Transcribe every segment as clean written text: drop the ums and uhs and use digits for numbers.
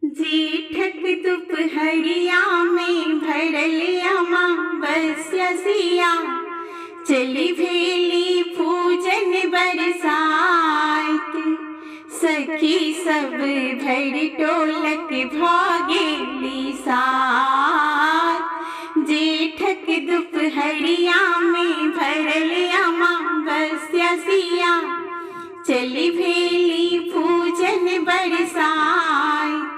जेठक दुपहरिया में भरल अमावस्या सिया, चली भेली पूजन बरसात। सखी सब भर टोलक भागेली साथ। जेठक दुपहरिया में भरल अमावस्या सिया, चली भेली पूजन बरसात।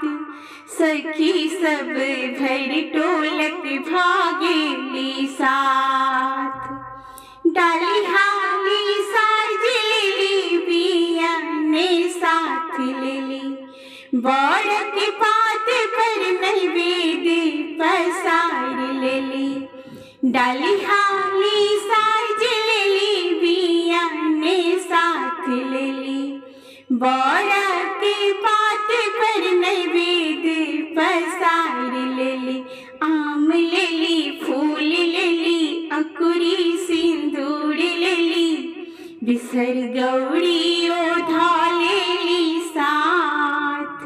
सखी सब भर टोलक भागेली साथ। डाली हाली साज लेली बिया ने साथ लेली, बड़ के पात पर नैवेद्य पसार लेली। डाली हाली साज लेली बिया ने साथ लेली, बड़ के पात पर नैवेद्य पसार लेली। आम लेली, फूल लेली, अकुरी सिंदूर लेली, बिसर गौरी ओढ़ा लेली साथ।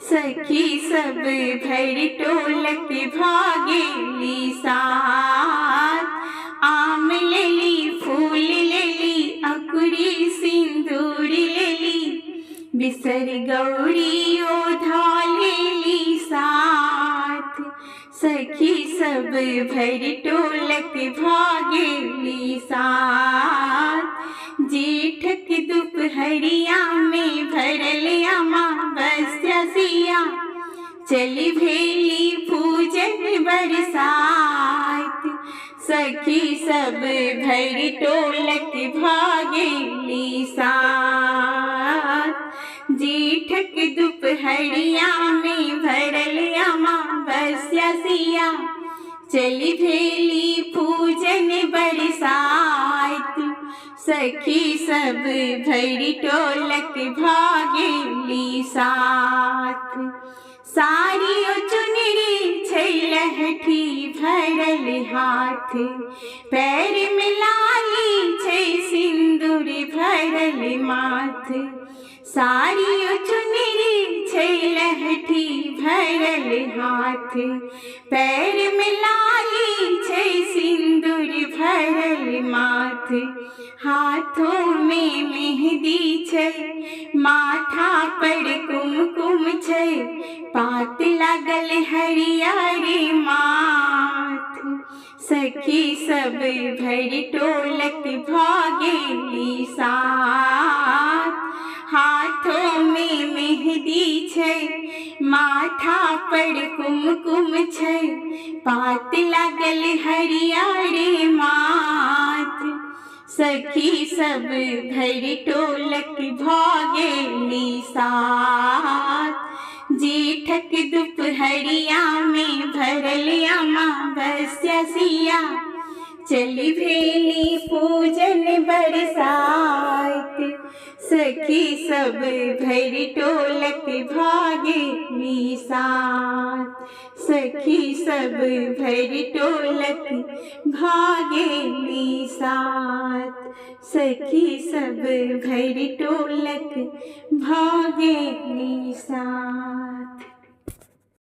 सखी सब भर टोलक भागेली साथ। आम लेली, फूल लेली, अकुरी सिंदूर लेली, बिसर गौरी ओढ़ा लेली साथ। सखी सब भर टोलक भागेली साथ। जेठक दुपहरिया में भरल अमावस्या सिया, चली भेली पूजन बरसात। सखी सब भर टोलक भागेली साथ। जेठक दुपहरिया में भरल अमावस्या सिया, चली भेली पूजन बरसात। सखी सब भर टोलक भागेली साथ। साड़ी ओ चुनरी छै लहठी भरल हाथ, पैर में लाली छै सिंदूर भरल माथ। साड़ी ओ चुनरी छै लहठी भरल हाथ, पैर में लाली छै सिंदूर भरल माथ। हाथों में मेहंदी छै, माथा पर कुमकुम छै, पात लागल हरियर माथ। सखी सब भर टोलक भागेली साथ। हाथों में मेहंदी छै, माथा पर कुमकुम छै, पात लागल हरियर माथ। सखी सब भर टोलक भागेली साथ। जेठक दुपहरिया में भरल अमावस्या सिया, चली भेली पूजन बरसात। सखी सब भर टोलक भागेली साथ। सखी सब भर टोलक भागेली साथ। सखी सब भर टोलक भागेली साथ।